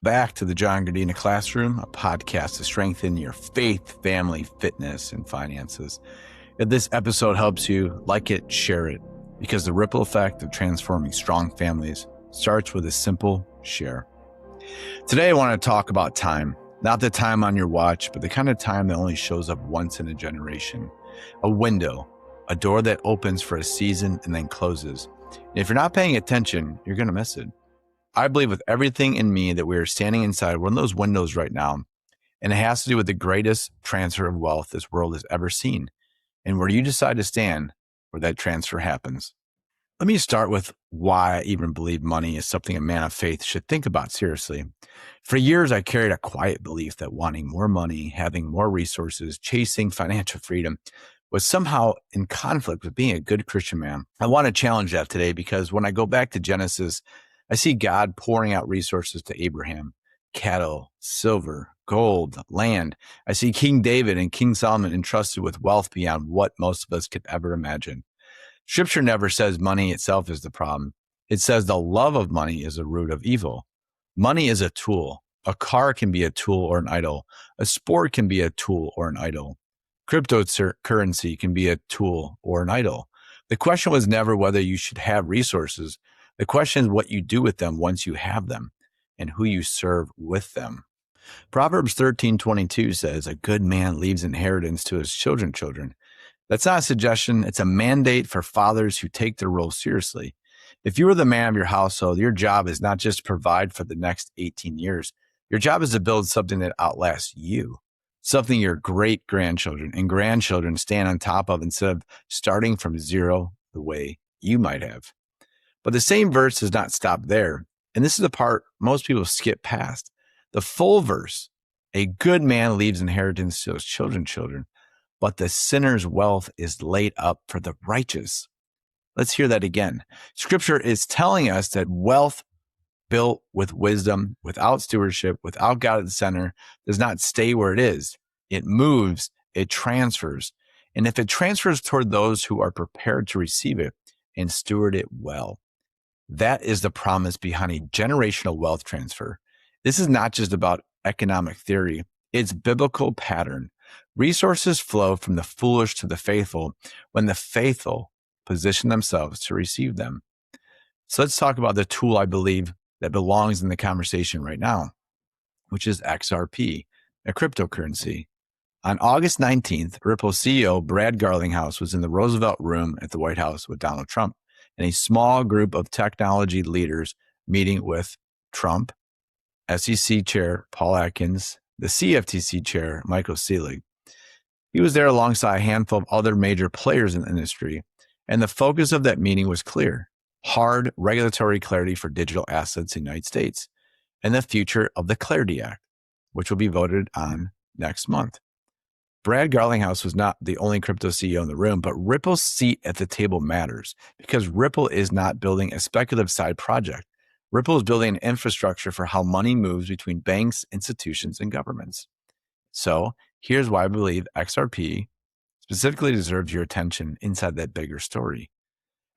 back to the John Gardina Classroom, a podcast to strengthen your faith, family, fitness, and finances. If this episode helps you, like it, share it, because the ripple effect of transforming strong families starts with a simple share. Today, I want to talk about time. Not the time on your watch, but the kind of time that only shows up once in a generation. A window, a door that opens for a season and then closes. And if you're not paying attention, you're going to miss it. I believe with everything in me that we are standing inside one of those windows right now, and it has to do with the greatest transfer of wealth this world has ever seen. And where you decide to stand, where that transfer happens. Let me start with why I even believe money is something a man of faith should think about seriously. For years, I carried a quiet belief that wanting more money, having more resources, chasing financial freedom was somehow in conflict with being a good Christian man. I want to challenge that today because when I go back to Genesis, I see God pouring out resources to Abraham, cattle, silver, gold, land. I see King David and King Solomon entrusted with wealth beyond what most of us could ever imagine. Scripture never says money itself is the problem. It says the love of money is the root of evil. Money is a tool. A car can be a tool or an idol. A sport can be a tool or an idol. Cryptocurrency can be a tool or an idol. The question was never whether you should have resources. The question is what you do with them once you have them and who you serve with them. Proverbs 13:22 says, a good man leaves inheritance to his children. That's not a suggestion. It's a mandate for fathers who take their role seriously. If you are the man of your household, your job is not just to provide for the next 18 years. Your job is to build something that outlasts you, something your great-grandchildren and grandchildren stand on top of instead of starting from zero the way you might have. But the same verse does not stop there. And this is the part most people skip past. The full verse, a good man leaves inheritance to his children, but the sinner's wealth is laid up for the righteous. Let's hear that again. Scripture is telling us that wealth built with wisdom, without stewardship, without God at the center, does not stay where it is. It moves, it transfers. And if it transfers toward those who are prepared to receive it and steward it well, that is the promise behind a generational wealth transfer. This is not just about economic theory. It's biblical pattern. Resources flow from the foolish to the faithful when the faithful position themselves to receive them. So let's talk about the tool I believe that belongs in the conversation right now, which is XRP, a cryptocurrency. On August 19th, Ripple CEO Brad Garlinghouse was in the Roosevelt Room at the White House with Donald Trump and a small group of technology leaders meeting with Trump, SEC Chair Paul Atkins, the CFTC Chair Michael Selig. He was there alongside a handful of other major players in the industry, and the focus of that meeting was clear: hard regulatory clarity for digital assets in the United States and the future of the Clarity Act, which will be voted on next month. Brad Garlinghouse was not the only crypto CEO in the room, but Ripple's seat at the table matters because Ripple is not building a speculative side project. Ripple is building an infrastructure for how money moves between banks, institutions, and governments. So here's why I believe XRP specifically deserves your attention inside that bigger story.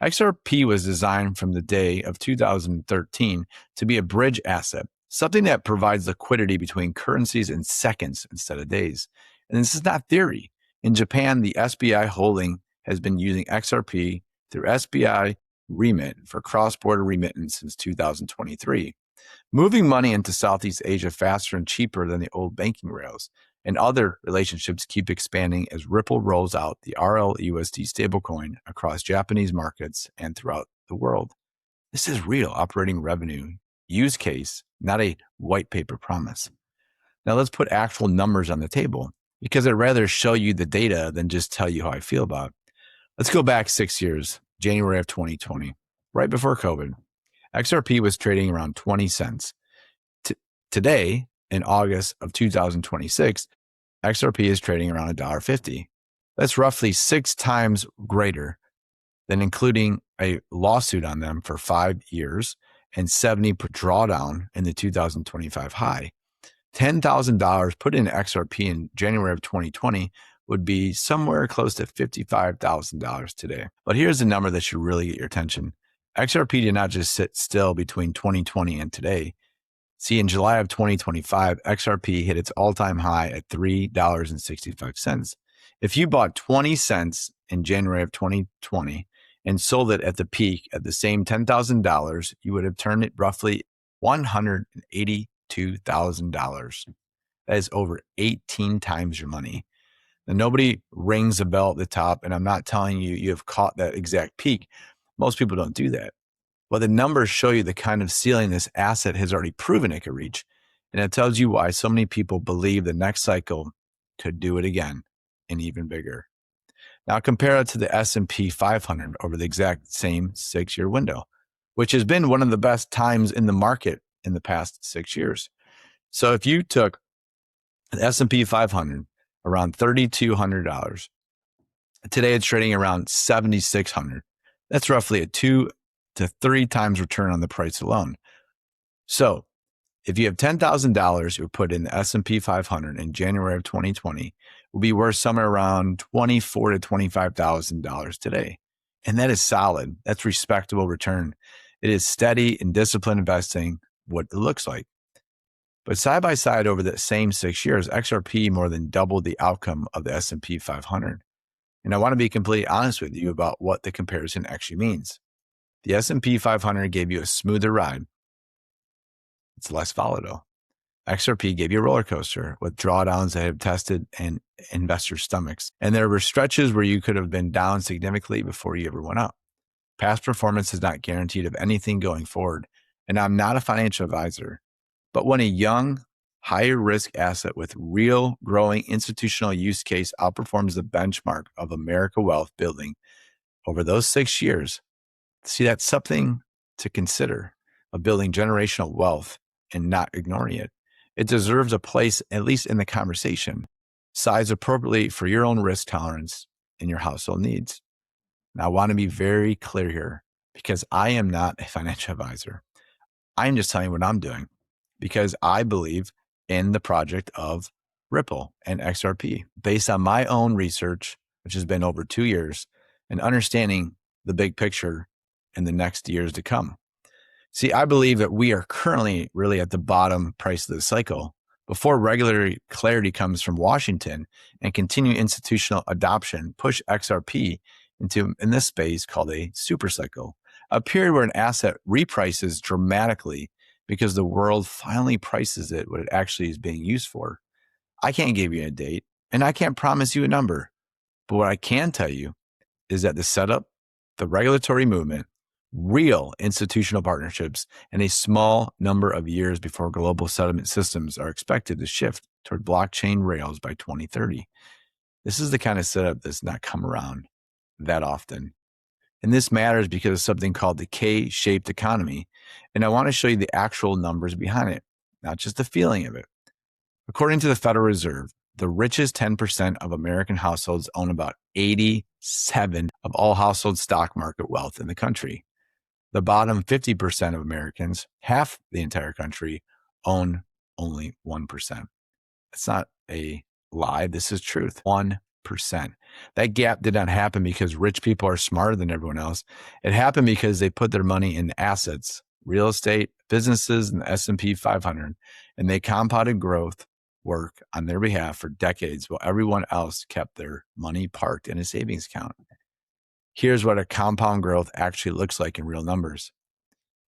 XRP was designed from the day of 2013 to be a bridge asset, something that provides liquidity between currencies in seconds instead of days. And this is not theory. In Japan, the SBI Holding has been using XRP through SBI Remit for cross-border remittance since 2023, moving money into Southeast Asia faster and cheaper than the old banking rails. And other relationships keep expanding as Ripple rolls out the RLUSD stablecoin across Japanese markets and throughout the world. This is real operating revenue use case, not a white paper promise. Now let's put actual numbers on the table, because I'd rather show you the data than just tell you how I feel about it. Let's go back 6 years, January of 2020, right before COVID. XRP was trading around 20 cents. Today, in August of 2026, XRP is trading around $1.50. That's roughly 6 times greater than including a lawsuit on them for 5 years and 70 per drawdown in the 2025 high. $10,000 put in XRP in January of 2020 would be somewhere close to $55,000 today. But here's the number that should really get your attention. XRP did not just sit still between 2020 and today. See, in July of 2025, XRP hit its all-time high at $3.65. If you bought 20 cents in January of 2020 and sold it at the peak at the same $10,000, you would have turned it roughly $182,000. That is over 18 times your money. Now, nobody rings a bell at the top, and I'm not telling you you have caught that exact peak. Most people don't do that. Well, the numbers show you the kind of ceiling this asset has already proven it could reach. And it tells you why so many people believe the next cycle could do it again and even bigger. Now compare it to the S&P 500 over the exact same 6-year window, which has been one of the best times in the market in the past 6 years. So if you took the S&P 500 around $3,200, today it's trading around $7,600. That's roughly a 2 to 3 times return on the price alone. So if you have $10,000 you put in the S&P 500 in January of 2020, will be worth somewhere around $24,000 to $25,000 today. And that is solid. That's respectable return. It is steady and disciplined investing, what it looks like. But side by side over the same 6 years, XRP more than doubled the outcome of the S&P 500. And I want to be completely honest with you about what the comparison actually means. The S&P 500 gave you a smoother ride. It's less volatile. XRP gave you a roller coaster with drawdowns that have tested and investors' stomachs. And there were stretches where you could have been down significantly before you ever went up. Past performance is not guaranteed of anything going forward. And I'm not a financial advisor. But when a young, higher risk asset with real growing institutional use case outperforms the benchmark of America wealth building over those 6 years, see, that's something to consider, of building generational wealth and not ignoring it. It deserves a place, at least in the conversation, sized appropriately for your own risk tolerance and your household needs. Now, I want to be very clear here because I am not a financial advisor. I'm just telling you what I'm doing because I believe in the project of Ripple and XRP based on my own research, which has been over 2 years, and understanding the big picture in the next years to come. See, I believe that we are currently really at the bottom price of the cycle before regulatory clarity comes from Washington and continued institutional adoption push XRP into, in this space called a super cycle, a period where an asset reprices dramatically because the world finally prices it what it actually is being used for. I can't give you a date and I can't promise you a number, but what I can tell you is that the setup, the regulatory movement, real institutional partnerships, and a small number of years before global settlement systems are expected to shift toward blockchain rails by 2030. This is the kind of setup that's not come around that often. And this matters because of something called the K-shaped economy. And I want to show you the actual numbers behind it, not just the feeling of it. According to the Federal Reserve, the richest 10% of American households own about 87% of all household stock market wealth in the country. The bottom 50% of Americans, half the entire country, own only 1%. It's not a lie. This is truth. 1%. That gap did not happen because rich people are smarter than everyone else. It happened because they put their money in assets, real estate, businesses, and the S&P 500, and they compounded growth work on their behalf for decades while everyone else kept their money parked in a savings account. Here's what a compound growth actually looks like in real numbers.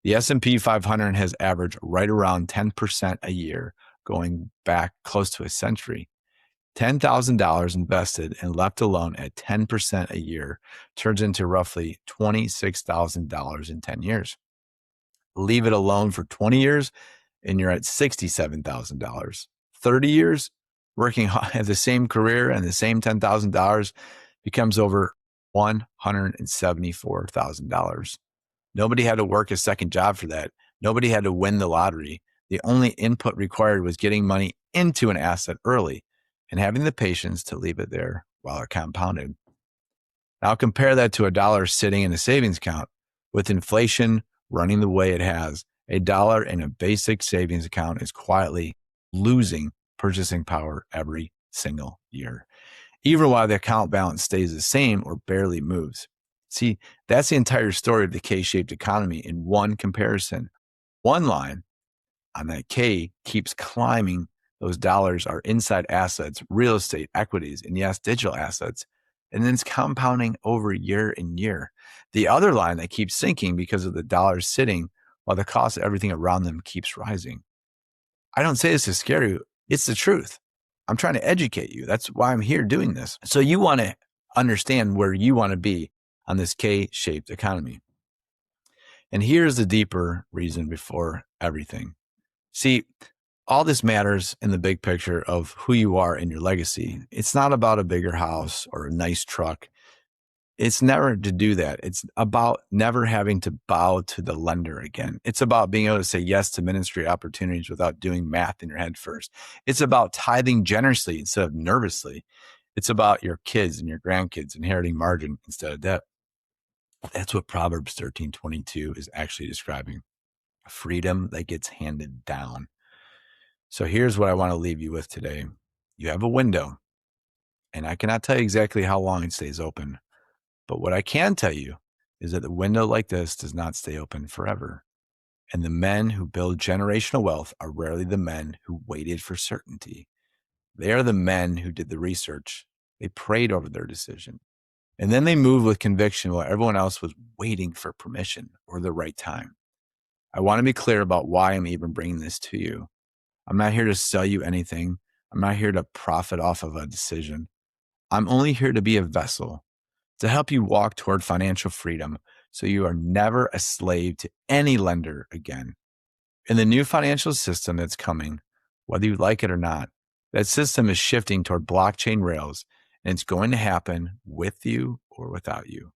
The S&P 500 has averaged right around 10% a year, going back close to a century. $10,000 invested and left alone at 10% a year turns into roughly $26,000 in 10 years. Leave it alone for 20 years and you're at $67,000. 30 years, working at the same career and the same $10,000 becomes over $174,000. Nobody had to work a second job for that. Nobody had to win the lottery. The only input required was getting money into an asset early and having the patience to leave it there while it compounded. Now compare that to $1 sitting in a savings account. With inflation running the way it has, $1 in a basic savings account is quietly losing purchasing power every single year, even while the account balance stays the same or barely moves. See, that's the entire story of the K-shaped economy in one comparison. One line on that K keeps climbing. Those dollars are inside assets, real estate, equities, and yes, digital assets. And then it's compounding over year and year. The other line that keeps sinking because of the dollars sitting while the cost of everything around them keeps rising. I don't say this to scare you. It's the truth. I'm trying to educate you. That's why I'm here doing this. So you want to understand where you want to be on this K-shaped economy. And here's the deeper reason before everything. See, all this matters in the big picture of who you are and your legacy. It's not about a bigger house or a nice truck. It's never to do that. It's about never having to bow to the lender again. It's about being able to say yes to ministry opportunities without doing math in your head first. It's about tithing generously instead of nervously. It's about your kids and your grandkids inheriting margin instead of debt. That's what Proverbs 13:22 is actually describing. Freedom that gets handed down. So here's what I want to leave you with today. You have a window, and I cannot tell you exactly how long it stays open. But what I can tell you is that the window like this does not stay open forever. And the men who build generational wealth are rarely the men who waited for certainty. They are the men who did the research. They prayed over their decision. And then they moved with conviction while everyone else was waiting for permission or the right time. I want to be clear about why I'm even bringing this to you. I'm not here to sell you anything. I'm not here to profit off of a decision. I'm only here to be a vessel to help you walk toward financial freedom so you are never a slave to any lender again. In the new financial system that's coming, whether you like it or not, that system is shifting toward blockchain rails, and it's going to happen with you or without you.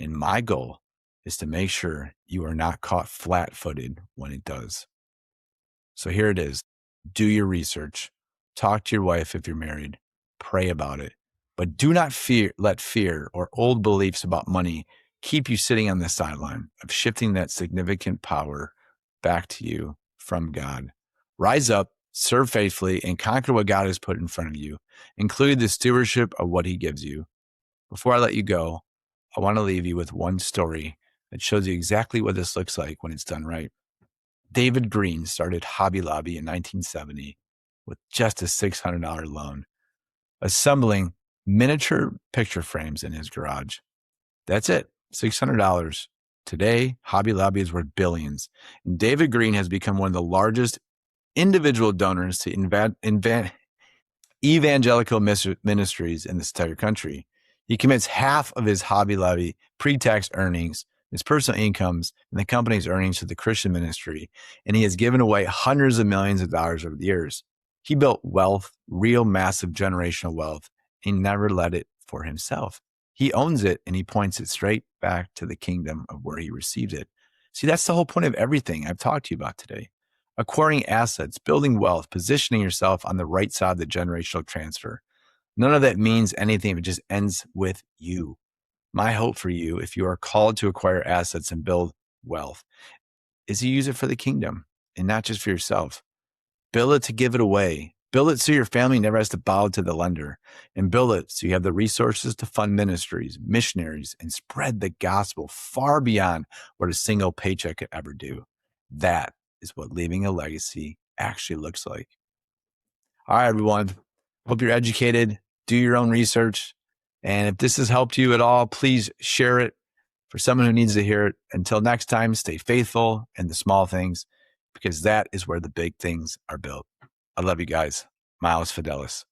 And my goal is to make sure you are not caught flat-footed when it does. So here it is. Do your research. Talk to your wife if you're married. Pray about it. But do not let fear or old beliefs about money keep you sitting on the sideline of shifting that significant power back to you from God. Rise up, serve faithfully, and conquer what God has put in front of you, including the stewardship of what he gives you. Before I let you go, I want to leave you with one story that shows you exactly what this looks like when it's done right. David Green started Hobby Lobby in 1970 with just a $600 loan, assembling miniature picture frames in his garage. That's it, $600. Today, Hobby Lobby is worth billions. And David Green has become one of the largest individual donors to evangelical ministries in this entire country. He commits half of his Hobby Lobby pre-tax earnings, his personal incomes, and the company's earnings to the Christian ministry, and he has given away hundreds of millions of dollars over the years. He built wealth, real massive generational wealth. He never let it for himself. He owns it, and he points it straight back to the kingdom of where he received it. See, that's the whole point of everything I've talked to you about today. Acquiring assets, building wealth, positioning yourself on the right side of the generational transfer. None of that means anything if it just ends with you. My hope for you, if you are called to acquire assets and build wealth, is to use it for the kingdom and not just for yourself. Build it to give it away. Build it so your family never has to bow to the lender, and build it so you have the resources to fund ministries, missionaries, and spread the gospel far beyond what a single paycheck could ever do. That is what leaving a legacy actually looks like. All right, everyone. Hope you're educated. Do your own research. And if this has helped you at all, please share it for someone who needs to hear it. Until next time, stay faithful in the small things, because that is where the big things are built. I love you guys. Miles Fidelis.